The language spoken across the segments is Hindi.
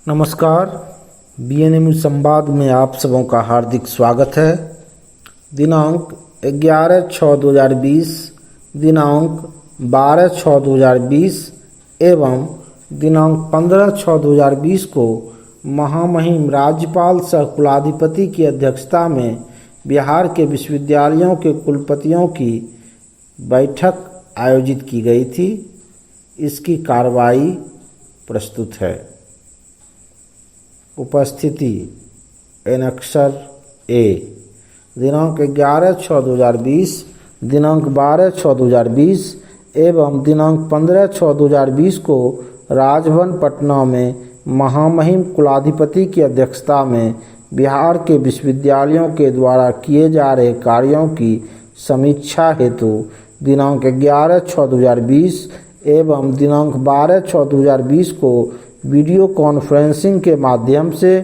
नमस्कार, BNMU संवाद में आप सबों का हार्दिक स्वागत है। दिनांक 11/6/2020, दिनांक 12/6/2020 एवं दिनांक 15/6/2020 को महामहिम राज्यपाल सह कुलाधिपति की अध्यक्षता में बिहार के विश्वविद्यालयों के कुलपतियों की बैठक आयोजित की गई थी। इसकी कार्रवाई प्रस्तुत है। उपस्थिति एनेक्सर ए। दिनांक 11/6/2020, दिनांक 12/6/2020 एवं दिनांक 15/6/2020 को राजभवन पटना में महामहिम कुलाधिपति की अध्यक्षता में बिहार के विश्वविद्यालयों के द्वारा किए जा रहे कार्यों की समीक्षा हेतु दिनांक 11/6/2020 एवं दिनांक 12/6/2020 को वीडियो कॉन्फ्रेंसिंग के माध्यम से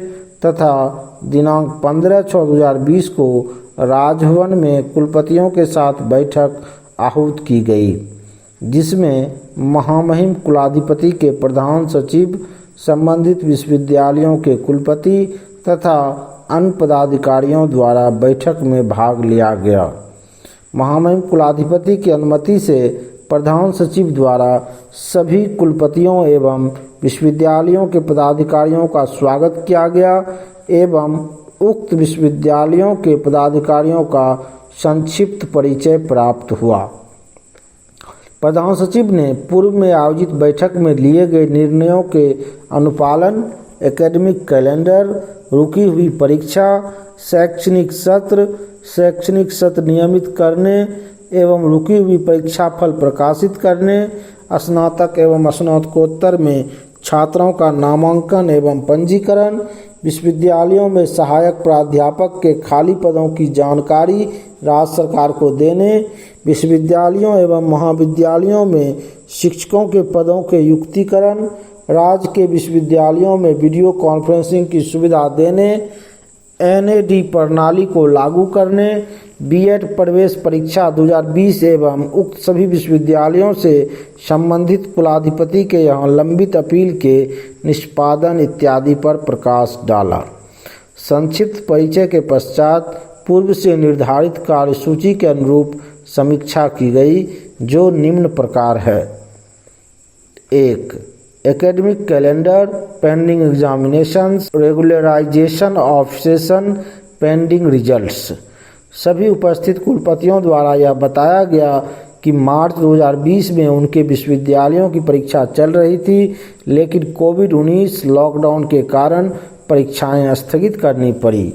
तथा दिनांक 15/6/2020 को राजभवन में कुलपतियों के साथ बैठक आहूत की गई, जिसमें महामहिम कुलाधिपति के प्रधान सचिव, संबंधित विश्वविद्यालयों के कुलपति तथा अन्य पदाधिकारियों द्वारा बैठक में भाग लिया गया। महामहिम कुलाधिपति की अनुमति से प्रधान सचिव द्वारा सभी कुलपतियों एवं विश्वविद्यालयों के पदाधिकारियों का स्वागत किया गया एवं उक्त विश्वविद्यालयों के पदाधिकारियों का संक्षिप्त परिचय प्राप्त हुआ। प्रधान सचिव ने पूर्व में आयोजित बैठक में लिए गए निर्णयों के अनुपालन, एकेडमिक कैलेंडर, रुकी हुई परीक्षा, शैक्षणिक सत्र नियमित करने एवं रुकी हुई परीक्षा फल प्रकाशित करने, स्नातक एवं स्नातकोत्तर में छात्रों का नामांकन एवं पंजीकरण, विश्वविद्यालयों में सहायक प्राध्यापक के खाली पदों की जानकारी राज्य सरकार को देने, विश्वविद्यालयों एवं महाविद्यालयों में शिक्षकों के पदों के युक्तिकरण, राज्य के विश्वविद्यालयों में वीडियो कॉन्फ्रेंसिंग की सुविधा देने, NAD प्रणाली को लागू करने, B.Ed प्रवेश परीक्षा 2020 एवं उक्त सभी विश्वविद्यालयों से संबंधित कुलाधिपति के यहाँ लंबित अपील के निष्पादन इत्यादि पर प्रकाश डाला। संक्षिप्त परिचय के पश्चात पूर्व से निर्धारित कार्यसूची के अनुरूप समीक्षा की गई, जो निम्न प्रकार है। 1. Academic calendar, pending examinations, regularisation of session, pending results. सभी उपस्थित कुलपतियों द्वारा यह बताया गया कि मार्च 2020 में उनके विश्वविद्यालयों की परीक्षा चल रही थी, लेकिन कोविड-19 लॉकडाउन के कारण परीक्षाएं स्थगित करनी पड़ी।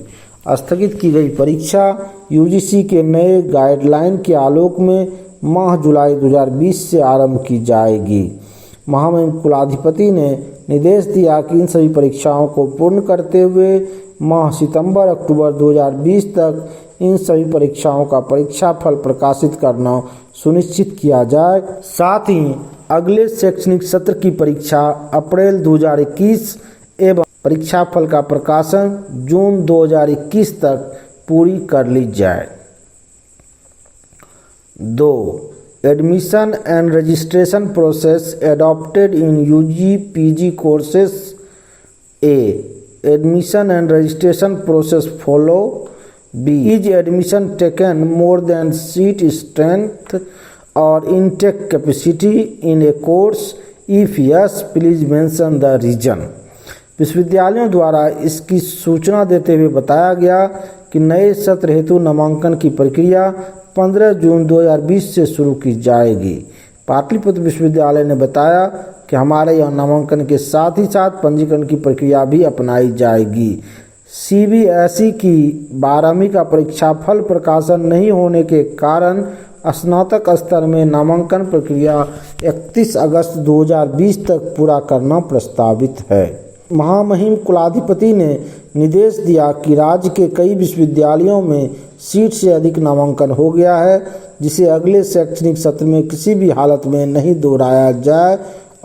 स्थगित की गई परीक्षा UGC के नए गाइडलाइन के आलोक में माह जुलाई 2020 से आरंभ की जाएगी। महामहिम कुलाधिपति ने निर्देश दिया कि इन सभी परीक्षाओं को पूर्ण करते हुए माह सितंबर-अक्टूबर 2020 तक इन सभी परीक्षाओं का परीक्षा फल प्रकाशित करना सुनिश्चित किया जाए। साथ ही अगले शैक्षणिक सत्र की परीक्षा अप्रैल 2021 एवं परीक्षा फल का प्रकाशन जून 2021 तक पूरी कर ली जाए। 2. Admission and registration process adopted in UG/PG courses. A. Admission and registration process follow. B. Is admission taken more than seat strength or intake capacity in a course? If yes, please mention the reason. विश्वविद्यालयों द्वारा इसकी सूचना देते हुए बताया गया कि नए सत्र हेतु नामांकन की प्रक्रिया 15 जून 2020 से शुरू की जाएगी। पाटलिपुत्र विश्वविद्यालय ने बताया कि हमारे यहाँ नामांकन के साथ ही साथ पंजीकरण की प्रक्रिया भी अपनाई जाएगी। CBSE की 12वीं का परीक्षा फल प्रकाशन नहीं होने के कारण स्नातक स्तर में नामांकन प्रक्रिया 31 अगस्त 2020 तक पूरा करना प्रस्तावित है। महामहिम कुलाधिपति ने निर्देश दिया कि राज्य के कई विश्वविद्यालयों में सीट से अधिक नामांकन हो गया है, जिसे अगले शैक्षणिक सत्र में किसी भी हालत में नहीं दोहराया जाए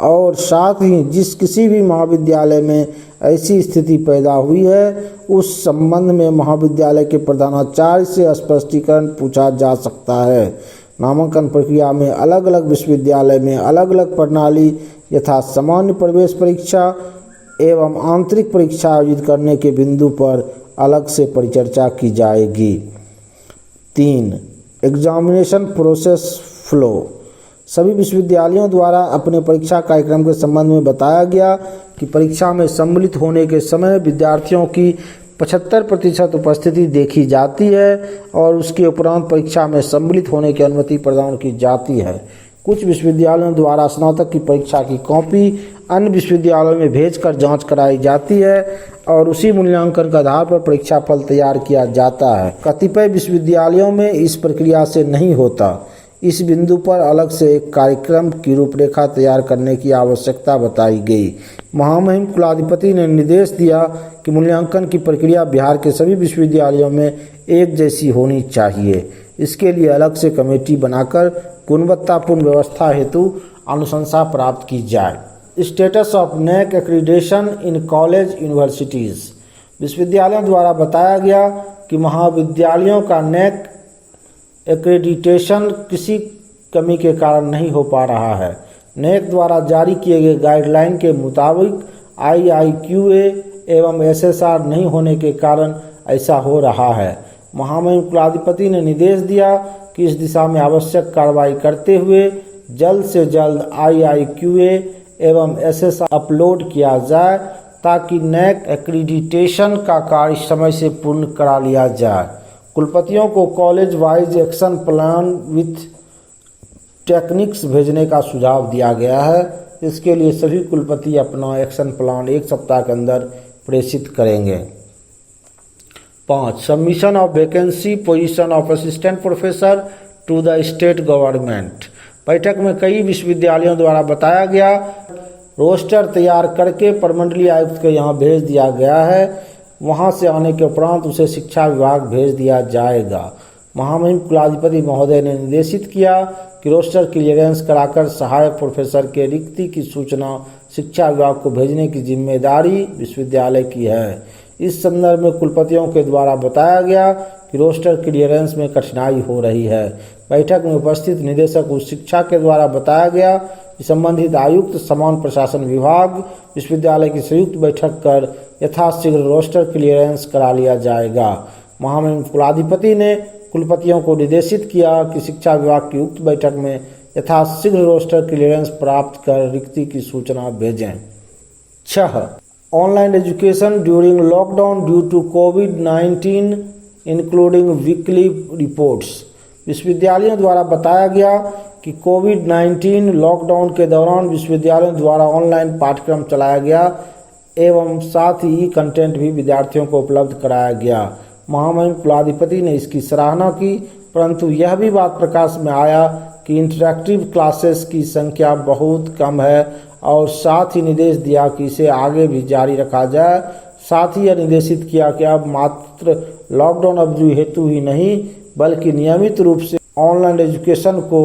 और साथ ही जिस किसी भी महाविद्यालय में ऐसी स्थिति पैदा हुई है उस संबंध में महाविद्यालय के प्रधानाचार्य से स्पष्टीकरण पूछा जा सकता है। नामांकन प्रक्रिया में अलग अलग विश्वविद्यालय में अलग अलग प्रणाली यथा सामान्य प्रवेश परीक्षा एवं आंतरिक परीक्षा आयोजित करने के बिंदु पर अलग से परिचर्चा की जाएगी। 3. Examination process flow. सभी विश्वविद्यालयों द्वारा अपने परीक्षा कार्यक्रम के संबंध में बताया गया कि परीक्षा में सम्मिलित होने के समय विद्यार्थियों की 75% उपस्थिति देखी जाती है और उसके उपरांत परीक्षा में सम्मिलित होने की अनुमति प्रदान की जाती है। कुछ विश्वविद्यालयों द्वारा स्नातक की परीक्षा की कॉपी अन्य विश्वविद्यालयों में भेजकर जांच कराई जाती है और उसी मूल्यांकन के आधार पर परीक्षा फल तैयार किया जाता है। कतिपय विश्वविद्यालयों में इस प्रक्रिया से नहीं होता। इस बिंदु पर अलग से एक कार्यक्रम की रूपरेखा तैयार करने की आवश्यकता बताई गई। महामहिम कुलाधिपति ने निर्देश दिया कि मूल्यांकन की प्रक्रिया बिहार के सभी विश्वविद्यालयों में एक जैसी होनी चाहिए। इसके लिए अलग से कमेटी बनाकर गुणवत्तापूर्ण व्यवस्था हेतु अनुशंसा प्राप्त की जाए। Status of neck accreditation in college universities. विश्वविद्यालयों द्वारा बताया गया कि महाविद्यालयों का नेक एक्रेडिटेशन किसी कमी के कारण नहीं हो पा रहा है। नेक द्वारा जारी किए गए गाइडलाइन के मुताबिक IIQA एवं SSR नहीं होने के कारण ऐसा हो रहा है। महामहिम कुलाधिपति ने निर्देश दिया कि इस दिशा में आवश्यक कार्रवाई करते हुए जल्द से जल्द IIQA एवं SSR अपलोड किया जाए ताकि नेक एक्रीडिटेशन का कार्य समय से पूर्ण करा लिया जाए। कुलपतियों को college wise action plan with techniques भेजने का सुझाव दिया गया है। इसके लिए सभी कुलपति अपना एक्शन प्लान 1 सप्ताह के अंदर प्रेषित करेंगे। 5. Submission of vacancy position of assistant professor to the state government. बैठक में कई विश्वविद्यालयों द्वारा बताया गया रोस्टर तैयार करके प्रमंडलीय आयुक्त के यहाँ भेज दिया गया है। वहां से आने के उपरांत उसे शिक्षा विभाग भेज दिया जाएगा। महामहिम कुलाधिपति महोदय ने निर्देशित किया कि रोस्टर क्लियरेंस कराकर सहायक प्रोफेसर के रिक्ति की सूचना शिक्षा विभाग को भेजने की जिम्मेदारी विश्वविद्यालय की है। इस संदर्भ में कुलपतियों के द्वारा बताया गया कि रोस्टर क्लियरेंस में कठिनाई हो रही है। बैठक में उपस्थित निदेशक उच्च शिक्षा के द्वारा बताया गया कि संबंधित आयुक्त समान प्रशासन विभाग विश्वविद्यालय की संयुक्त बैठक कर यथाशीघ्र रोस्टर क्लियरेंस करा लिया जाएगा। महामहिम कुलाधिपति ने कुलपतियों को निर्देशित किया कि शिक्षा विभाग की उक्त बैठक में यथाशीघ्र रोस्टर क्लियरेंस प्राप्त कर रिक्ति की सूचना भेजें। 6. Online education during lockdown due to COVID-19 including weekly reports. विश्वविद्यालयों द्वारा बताया गया कि COVID-19 लॉकडाउन के दौरान विश्वविद्यालयों द्वारा ऑनलाइन पाठ्यक्रम चलाया गया एवं साथ ही कंटेंट भी विद्यार्थियों को उपलब्ध कराया गया। महामहिम कुलाधिपति ने इसकी सराहना की, परंतु यह भी बात प्रकाश में आया कि इंटरैक्टिव क्लासेस की संख्या बहुत कम है और साथ ही निर्देश दिया कि इसे आगे भी जारी रखा जाए। साथ ही यह निर्देशित किया कि अब मात्र लॉकडाउन अवधि हेतु ही नहीं बल्कि नियमित रूप से ऑनलाइन एजुकेशन को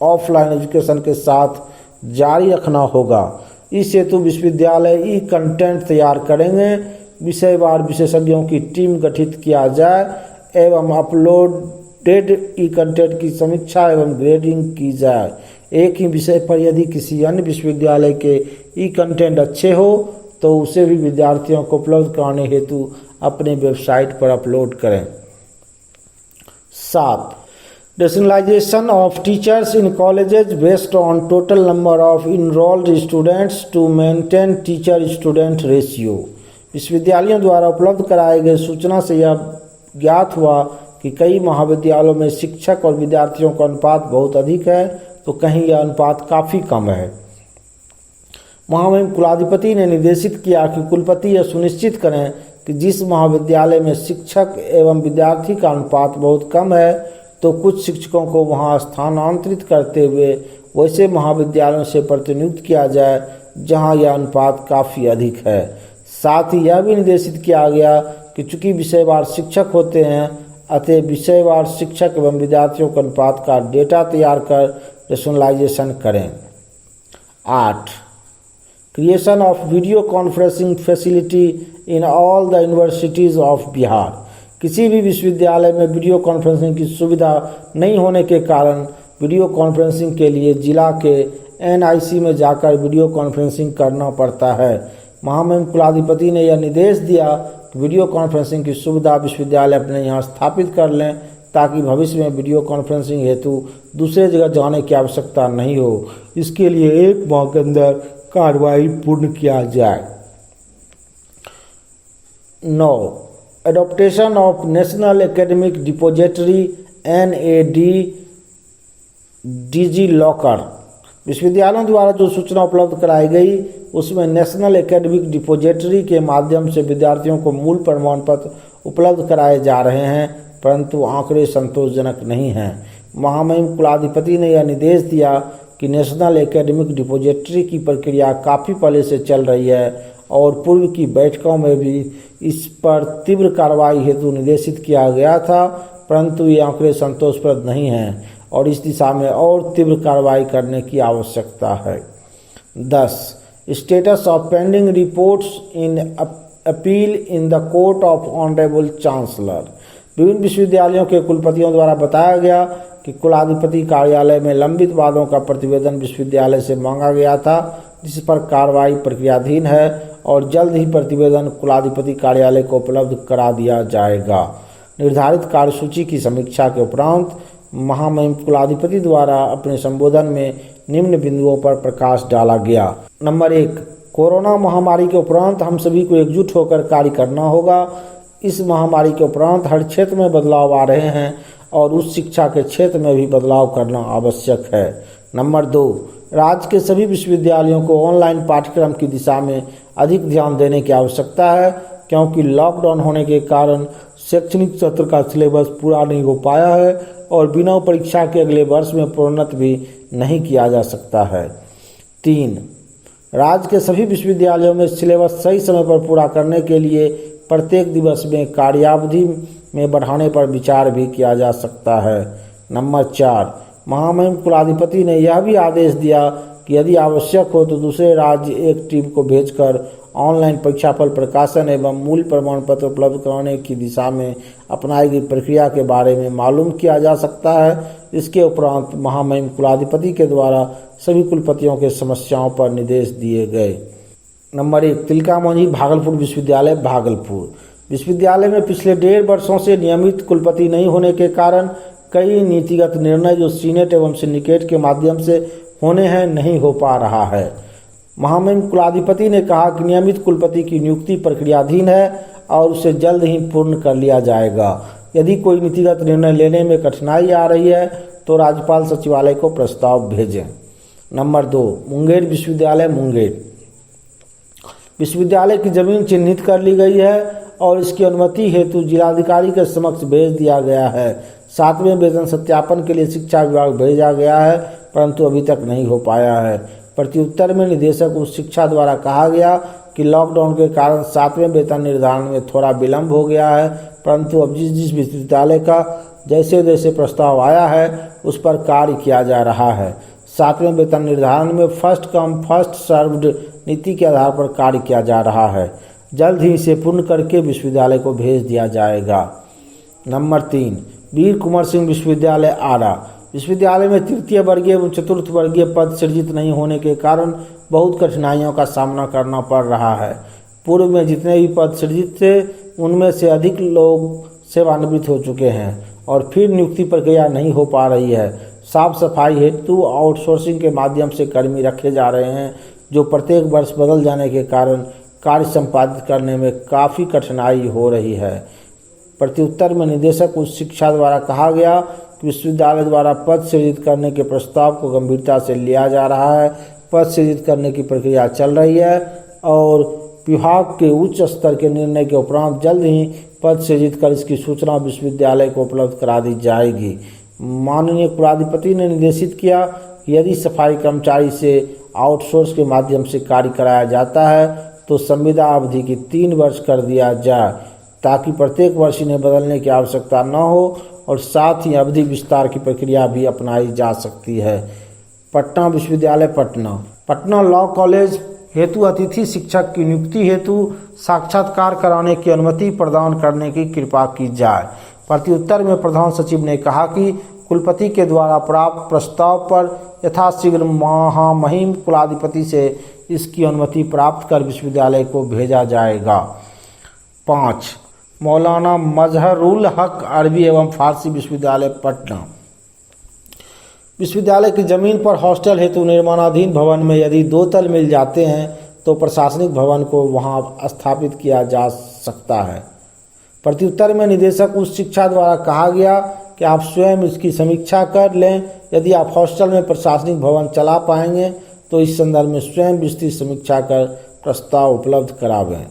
ऑफलाइन एजुकेशन के साथ जारी रखना होगा। इस हेतु विश्वविद्यालय ई कंटेंट तैयार करेंगे। विषयवार विशेषज्ञों की टीम गठित किया जाए एवं अपलोडेड ई कंटेंट की समीक्षा एवं ग्रेडिंग की जाए। एक ही विषय पर यदि किसी अन्य विश्वविद्यालय के ई कंटेंट अच्छे हो तो उसे भी विद्यार्थियों को उपलब्ध कराने हेतु अपने वेबसाइट पर अपलोड करें। 7. Rationalization of teachers in colleges based on total number of enrolled students to maintain teacher-student ratio। विश्वविद्यालयों द्वारा उपलब्ध कराए गए सूचना से यह ज्ञात हुआ कि कई महाविद्यालयों में शिक्षक और विद्यार्थियों का अनुपात बहुत अधिक है तो कहीं यह अनुपात काफ़ी कम है। महामहिम कुलाधिपति ने निर्देशित किया कि कुलपति यह सुनिश्चित करें कि जिस महाविद्यालय में शिक्षक एवं विद्यार्थी का अनुपात बहुत कम है तो कुछ शिक्षकों को वहां स्थानांतरित करते हुए वैसे महाविद्यालयों से प्रतिनियुक्त किया जाए जहां यह अनुपात काफ़ी अधिक है। साथ ही यह भी निर्देशित किया गया कि चूंकि विषयवार शिक्षक होते हैं अतः विषयवार शिक्षक एवं विद्यार्थियों के अनुपात का डेटा तैयार कर रेशनलाइजेशन करें। 8. Creation of video conferencing facility in all the universities of Bihar. किसी भी विश्वविद्यालय में वीडियो कॉन्फ्रेंसिंग की सुविधा नहीं होने के कारण वीडियो कॉन्फ्रेंसिंग के लिए जिला के NIC में जाकर वीडियो कॉन्फ्रेंसिंग करना पड़ता है। महामहिम कुलाधिपति ने यह निर्देश दिया कि वीडियो कॉन्फ्रेंसिंग की सुविधा विश्वविद्यालय अपने यहाँ स्थापित कर लें ताकि भविष्य में वीडियो कॉन्फ्रेंसिंग हेतु दूसरे जगह जाने की आवश्यकता नहीं हो। इसके लिए 1 माह के अंदर कार्रवाई पूर्ण किया जाए। 9. Adoption of national academic depository NAD DigiLocker. विश्वविद्यालयों द्वारा जो सूचना उपलब्ध कराई गई उसमें नेशनल एकेडमिक डिपोजिटरी के माध्यम से विद्यार्थियों को मूल प्रमाण पत्र उपलब्ध कराए जा रहे हैं, परंतु आंकड़े संतोषजनक नहीं हैं। महामहिम कुलाधिपति ने यह निर्देश दिया कि नेशनल एकेडमिक डिपोजिटरी की प्रक्रिया काफ़ी पहले से चल रही है और पूर्व की बैठकों में भी इस पर तीव्र कार्रवाई हेतु निर्देशित किया गया था, परंतु ये आंकड़े संतोषप्रद नहीं हैं और इस दिशा में और तीव्र कार्रवाई करने की आवश्यकता है। 10. Status of pending reports in appeal in the court of honourable chancellor. विभिन्न विश्वविद्यालयों के कुलपतियों द्वारा बताया गया कि कुलाधिपति कार्यालय में लंबित वादों का प्रतिवेदन विश्वविद्यालय से मांगा गया था, जिस पर कार्रवाई प्रक्रियाधीन है और जल्द ही प्रतिवेदन कुलाधिपति कार्यालय को उपलब्ध करा दिया जाएगा। निर्धारित कार्यसूची की समीक्षा के उपरांत महामहिम कुलाधिपति द्वारा अपने संबोधन में निम्न बिंदुओं पर प्रकाश डाला गया। नंबर 1. कोरोना महामारी के उपरांत हम सभी को एकजुट होकर कार्य करना होगा। इस महामारी के उपरांत हर क्षेत्र में बदलाव आ रहे हैं और उच्च शिक्षा के क्षेत्र में भी बदलाव करना आवश्यक है। नंबर 2. राज्य के सभी विश्वविद्यालयों को ऑनलाइन पाठ्यक्रम की दिशा में अधिक ध्यान देने की आवश्यकता है, क्योंकि लॉकडाउन होने के कारण शैक्षणिक सत्र का सिलेबस पूरा नहीं हो पाया है और बिना परीक्षा के अगले वर्ष में प्रोन्नत भी नहीं किया जा सकता है। 3. राज्य के सभी विश्वविद्यालयों में सिलेबस सही समय पर पूरा करने के लिए प्रत्येक दिवस में कार्यावधि में बढ़ाने पर विचार भी किया जा सकता है। नंबर 4. महामहिम कुलाधिपति ने यह भी आदेश दिया कि यदि आवश्यक हो तो दूसरे राज्य एक टीम को भेजकर ऑनलाइन परीक्षाफल प्रकाशन एवं मूल प्रमाण पत्र उपलब्ध कराने की दिशा में अपनाई गई प्रक्रिया के बारे में मालूम किया जा सकता है। इसके उपरांत महामहिम कुलाधिपति के द्वारा सभी कुलपतियों के समस्याओं पर निर्देश दिए गए। नंबर 1. तिलका मांझी भागलपुर विश्वविद्यालय भागलपुर। विश्वविद्यालय में पिछले 1.5 वर्षों से नियमित कुलपति नहीं होने के कारण कई नीतिगत निर्णय जो सीनेट एवं सिंडिकेट के माध्यम से होने हैं नहीं हो पा रहा है। महामहिम कुलाधिपति ने कहा कि नियमित कुलपति की नियुक्ति प्रक्रियाधीन है और उसे जल्द ही पूर्ण कर लिया जाएगा। यदि कोई नीतिगत निर्णय लेने में कठिनाई आ रही है तो राज्यपाल सचिवालय को प्रस्ताव भेजें। नंबर 2. मुंगेर विश्वविद्यालय मुंगेर। विश्वविद्यालय की जमीन चिन्हित कर ली गई है और इसकी अनुमति हेतु जिलाधिकारी के समक्ष भेज दिया गया है। 7वें वेतन सत्यापन के लिए शिक्षा विभाग भेजा गया है, परंतु अभी तक नहीं हो पाया है। प्रत्युत्तर में निदेशक उच्च शिक्षा द्वारा कहा गया कि लॉकडाउन के कारण 7वें वेतन निर्धारण में थोड़ा विलंब हो गया है, परंतु अब जिस विश्वविद्यालय का जैसे जैसे प्रस्ताव आया है उस पर कार्य किया जा रहा है। 7वें वेतन निर्धारण में फर्स्ट कम फर्स्ट सर्व्ड नीति के आधार पर कार्य किया जा रहा है। जल्द ही इसे पूर्ण करके विश्वविद्यालय को भेज दिया जाएगा। नंबर 3. वीर कुंवर सिंह विश्वविद्यालय आरा। विश्वविद्यालय में तृतीय वर्गीय एवं चतुर्थ वर्गीय पद सृजित नहीं होने के कारण बहुत कठिनाइयों का सामना करना पड़ रहा है। पूर्व में जितने भी पद सृजित थे उनमें से अधिक लोग सेवानिवृत्त हो चुके हैं और फिर नियुक्ति प्रक्रिया नहीं हो पा रही है। साफ सफाई हेतु आउटसोर्सिंग के माध्यम से कर्मी रखे जा रहे हैं, जो प्रत्येक वर्ष बदल जाने के कारण कार्य संपादित करने में काफ़ी कठिनाई हो रही है। प्रत्युत्तर में निदेशक उच्च शिक्षा द्वारा कहा गया कि विश्वविद्यालय द्वारा पद सृजित करने के प्रस्ताव को गंभीरता से लिया जा रहा है। पद सृजित करने की प्रक्रिया चल रही है और विभाग के उच्च स्तर के निर्णय के उपरांत जल्द ही पद सृजित कर इसकी सूचना विश्वविद्यालय को उपलब्ध करा दी जाएगी। माननीय कुलाधिपति ने निर्देशित किया कि यदि सफाई कर्मचारी से आउटसोर्स के माध्यम से कार्य कराया जाता है तो संविदा अवधि की 3 वर्ष कर दिया जाए, ताकि प्रत्येक वर्ष इन्हें बदलने की आवश्यकता न हो और साथ ही अवधि विस्तार की प्रक्रिया भी अपनाई जा सकती है। पटना विश्वविद्यालय पटना। पटना लॉ कॉलेज हेतु अतिथि शिक्षक की नियुक्ति हेतु साक्षात्कार कराने की अनुमति प्रदान करने की कृपा की जाए। प्रत्युत्तर में प्रधान सचिव ने कहा कि कुलपति के द्वारा प्राप्त प्रस्ताव पर यथाशीघ्र महामहिम कुलाधिपति से इसकी अनुमति प्राप्त कर विश्वविद्यालय को भेजा जाएगा। 5. मौलाना मजहरुल हक अरबी एवं फारसी विश्वविद्यालय पटना। विश्वविद्यालय की जमीन पर हॉस्टल हेतु निर्माणाधीन भवन में यदि 2 तल मिल जाते हैं तो प्रशासनिक भवन को वहां स्थापित किया जा सकता है। प्रत्युत्तर में निदेशक उच्च शिक्षा द्वारा कहा गया कि आप स्वयं इसकी समीक्षा कर लें। यदि आप हॉस्टल में प्रशासनिक भवन चला पाएंगे तो इस संदर्भ में स्वयं विस्तृत समीक्षा कर प्रस्ताव उपलब्ध करावें।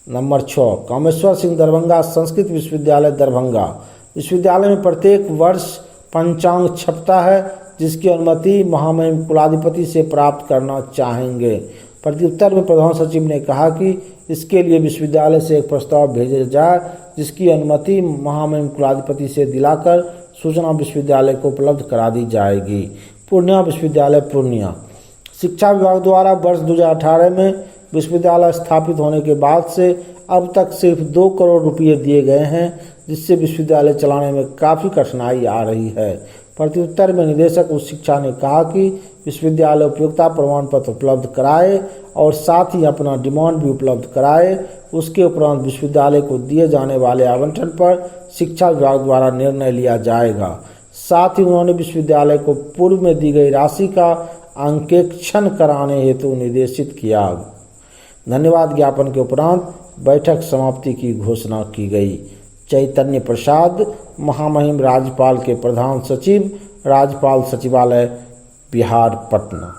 नंबर 6. कामेश्वर सिंह दरभंगा संस्कृत विश्वविद्यालय दरभंगा। विश्वविद्यालय में प्रत्येक वर्ष पंचांग छपता है जिसकी अनुमति महामहिम कुलाधिपति से प्राप्त करना चाहेंगे। प्रत्युत्तर में प्रधान सचिव ने कहा कि इसके लिए विश्वविद्यालय से एक प्रस्ताव भेजा जाए जिसकी अनुमति महामहिम कुलाधिपति से दिलाकर सूचना विश्वविद्यालय को उपलब्ध करा दी जाएगी। पूर्णिया विश्वविद्यालय पूर्णिया। शिक्षा विभाग द्वारा वर्ष 2018 में विश्वविद्यालय स्थापित होने के बाद से अब तक सिर्फ 2 करोड़ रुपये दिए गए हैं जिससे विश्वविद्यालय चलाने में काफ़ी कठिनाई आ रही है। प्रत्युत्तर में निदेशक उच्च शिक्षा ने कहा कि विश्वविद्यालय उपयोगिता प्रमाण पत्र उपलब्ध कराए और साथ ही अपना डिमांड भी उपलब्ध कराए। उसके उपरांत विश्वविद्यालय को दिए जाने वाले आवंटन पर शिक्षा विभाग द्वारा निर्णय लिया जाएगा। साथ ही उन्होंने विश्वविद्यालय को पूर्व में दी गई राशि का अंकेक्षण कराने हेतु निर्देशित किया। धन्यवाद ज्ञापन के उपरांत बैठक समाप्ति की घोषणा की गई। चैतन्य प्रसाद, महामहिम राज्यपाल के प्रधान सचिव, राज्यपाल सचिवालय, बिहार, पटना।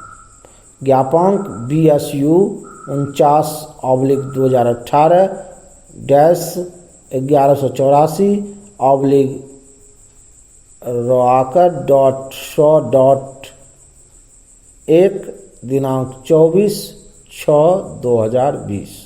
ज्ञापांक BSU 49/11/18-11/roaker.100.1 दिनांक 24/6/2020।